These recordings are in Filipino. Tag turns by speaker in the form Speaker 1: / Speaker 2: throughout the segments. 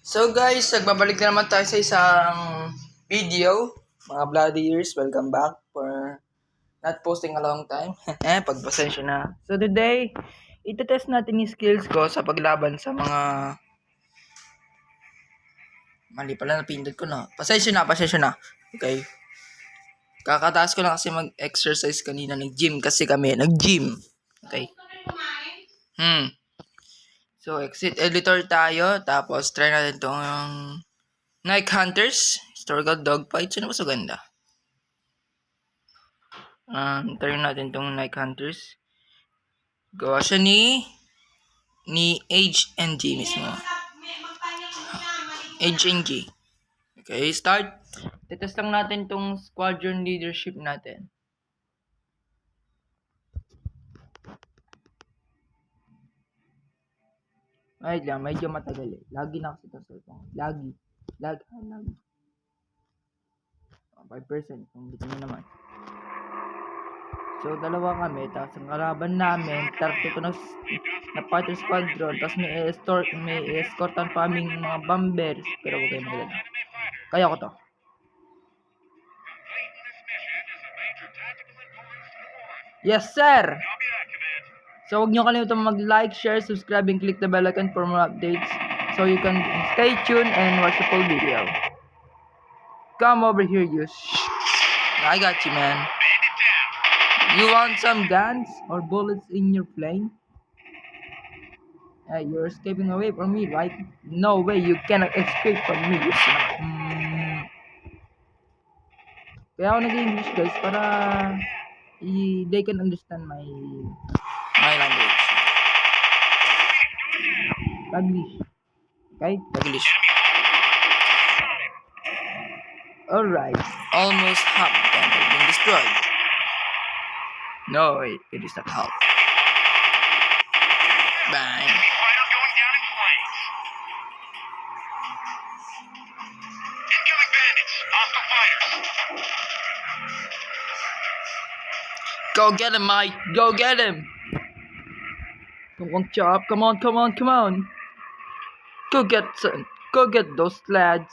Speaker 1: So guys, nagbabalik na naman tayo sa isang video. Mga bloody years, welcome back for not posting a long time. Pagpasensya na. So today, itetest natin yung skills ko sa paglaban sa mga... Mali pala, napindot ko na. Pasensya na. Okay. Kakataas ko lang kasi mag-exercise kanina. Nag-gym kasi kami. Nag-gym. Okay. So, exit editor tayo. Tapos, try natin itong Nike Hunters. Historical Dogfight. Sino mas maganda? Try natin itong Nike Hunters. Gawa siya ni HNG mismo. HNG. Okay, start. Titest lang natin itong squadron leadership natin. Ay lang, medyo matagal eh. Lagi na kasi ito sa cellphone. Lagi. 5%. Kung dito nyo naman. So, dalawa kami. Tapos, ang kalaban namin, 32 na fighter squadron. Tapos, may escortan pa aming mga bombers. Pero, huwag kayo magalala. Kaya ko to. Yes, sir! So, huwag nyo kalimutan mag-like, share, subscribe, and click the bell icon for more updates. So, you can stay tuned and watch the full video. Come over here, you I got you, man. You want some guns or bullets in your plane? Hey, you're escaping away from me, right? No way, you cannot escape from me. Kaya ako nag-English, guys, para they can understand my language. Taglish. Okay? Taglish. Alright. Almost half the temple being destroyed. No, it is not half. Bang. Incoming bandits. Hostile fighters. Go get him, Mike. Go get him. Come on, Chop. Come on. Go get those lads.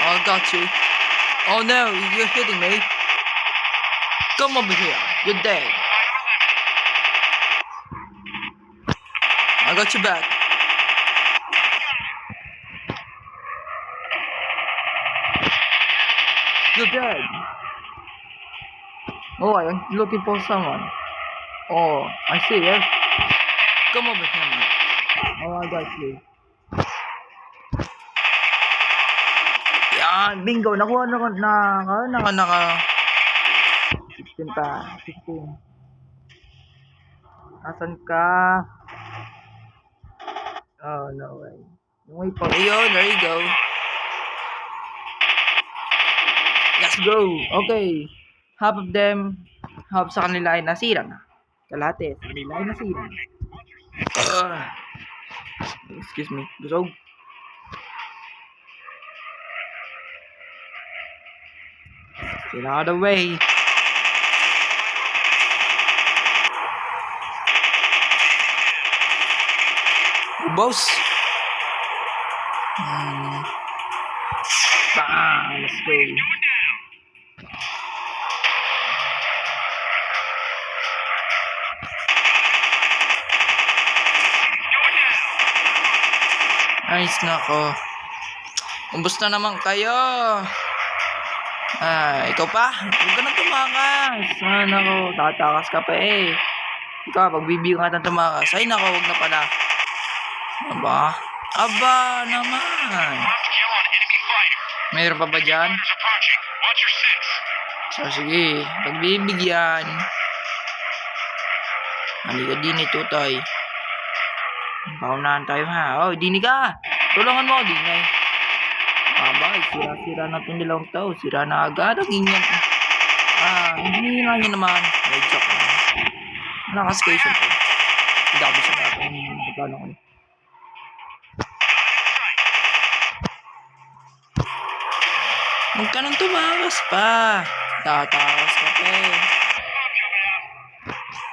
Speaker 1: Oh, I got you. Oh no, you're hitting me. Come over here. You're dead. I got your back. You're dead. Oh, I'm looking for someone. Oh, I see you. Come over here, man. Oh, I got you. Yan, bingo. Nakuha naka 16 pa. 16. Asan ka? Oh, no way. Yung way pa. Ayun, there you go. Let's go. Okay. Half sa kanila ay nasira na. Kalahati sa kanila ay nasira na. Excuse me. Busog. Get out of the way. Boss. Bang. Let's go. Nice na ako. Umbos na naman kayo. Ikaw pa? Huwag ka na tumakas. Nako, tatakas ka pa eh. Ikaw, pagbibigyan ka na tumakas. Ay nako, huwag na pala. Aba naman. Mayroon pa ba dyan? So, sige. Pagbibigyan. Halika din ito, Toy. Paunahan tayo ha. Oh, dini ka. Tulungan mo, dini. Aba, sira-sira na itong dalawang tao. Sira na agad ang inyong. Hindi nga nyo naman. May joke na. Nakaskation ko. Dabi sa natin. Nagkano ko. Huwag ka nang tumakas pa. Tatakas ka pa eh.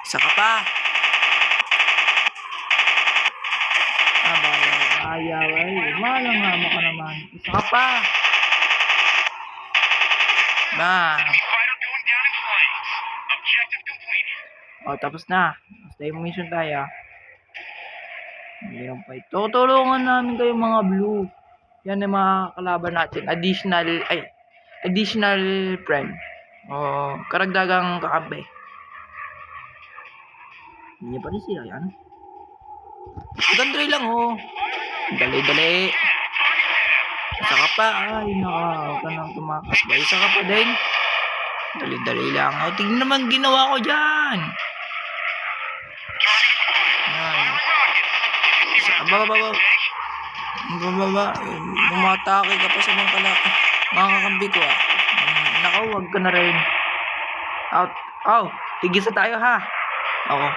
Speaker 1: Isa ka pa. ayaway. Malangama ka naman. Isa ka pa. Na. O, tapos na. Basta yung mission tayo. Mayroon pa ito. Tutulungan namin kayo mga blue. Yan yung mga kalaban natin. Additional friend. O, karagdagang kakampi. Hindi pa rin sila yan. Gandray lang oh. Dali. Isa ka pa. Ay, huwag ka nang tumakas ba? Isa ka pa din. Dali lang. O, tingnan naman ginawa ko dyan. Yan. Isa, baba. Bumatake ka pa sa mga kakambi ko ah. Nako, wag ka na rin. Out. Oh, tigisa tayo ha. Oo.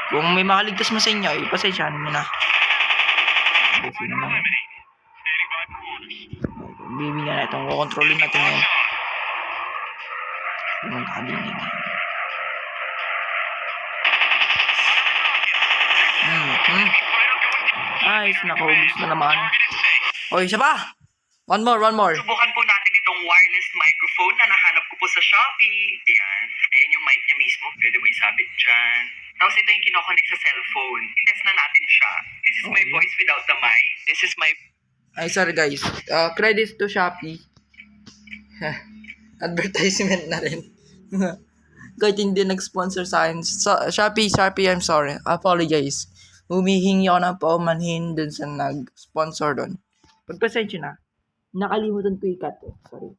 Speaker 1: Kung may makaligtas mo sa inyo, ipasensyahan mo na. Kasi naman. Bibigyan na itong kukontrolin natin ngayon. Magkalinig. Nice, nakaubos na naman. O, isa pa! One more.
Speaker 2: Subukan po natin itong wireless microphone na nahanap ko po sa Shopee. Ayan. Ayan yung mic niya mismo. Pwede mo isabit dyan. Tapos ito yung kinoconnect sa cellphone. Test na natin siya. This is my voice without the mic. This is my...
Speaker 1: Ay, sorry guys. Credits to Shopee. Advertisement na rin. Kahit hindi nag-sponsor sa akin. Shopee, I'm sorry. Apologize. Humihingi ako ng paumanhin dun sa nag-sponsor dun. Pagpasensya na. Nakalimutan ko i-cut eh. Sorry.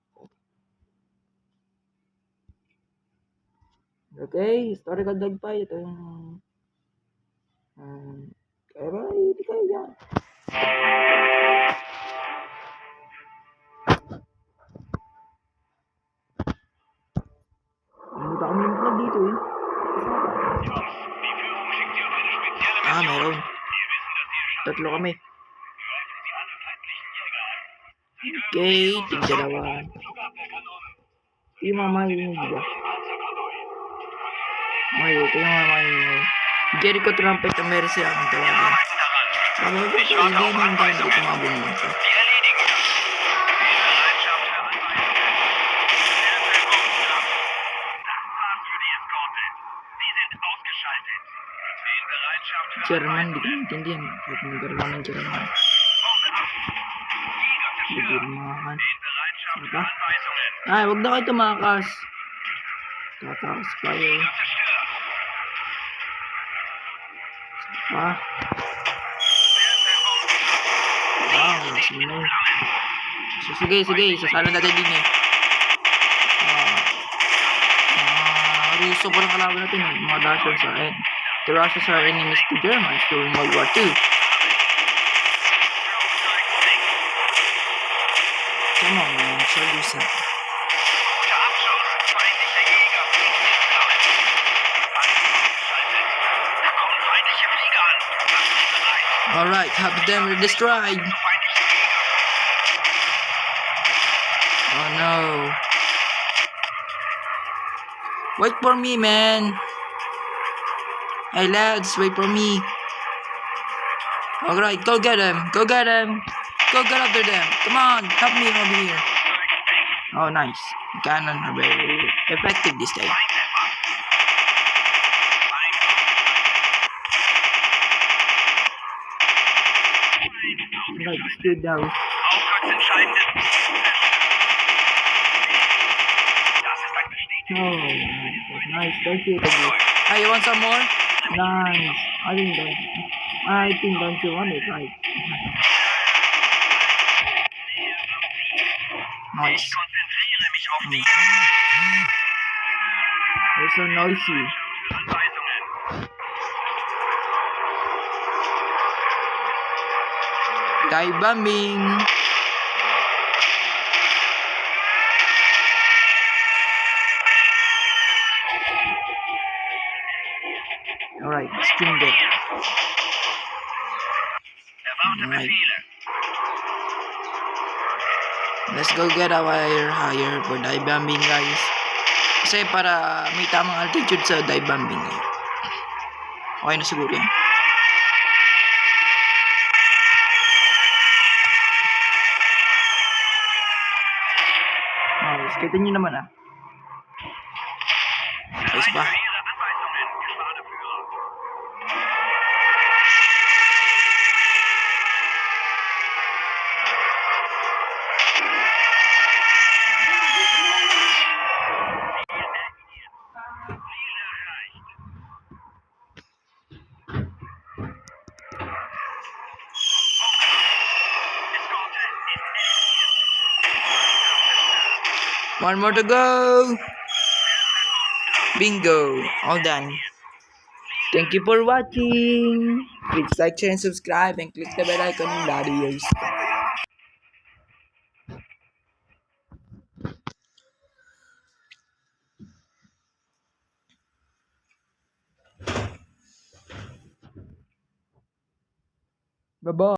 Speaker 1: Okay, historical dagpay. Ito yung... kaya ba? Hindi kayo yan. Hindi kami yung plug dito eh. Meron. Tatlo kami. Okay, tig-dalawa. Yung mamayin ba? Ito yung mamayin. Jericho Trumpet ang meron siya akong tawagan. Hindi naman tayo kumabon mo ito. German, di ko maintindihan. Kahit mag-araw ng German. Digirmahan. Saka? Ay, wag na kayo tumakas. Tatakas kayo. Saka? Wow, sino? So, sige. Sasala natin din eh. Ruso pa lang kalaban natin eh. Mga Russians sa akin. The Russians are enemies to Germans during World War II. Come on, man. Show yourself. Alright, half of them were destroyed. Oh no. Wait for me, man. Hey lads, wait for me. Alright, go get him. Go get after them. Come on, help me over here. Oh, nice. Cannon are very effective this day. Right, stood down. Oh, nice. Thank you. Hey, you want some more? Nice. I think don't you want it, right? Nice. It's so noisy. Dive bombing. Alright, stream deck. Alright. Let's go get a wire higher for dive bombing, guys. Kasi para may tamang altitude sa dive bombing. Okay na siguro yan. Kita nyo naman ah. Ayos ba? One more to go. Bingo. All done. Thank you for watching. Please like, share, and subscribe, and click the bell icon in the videos. Bye-bye.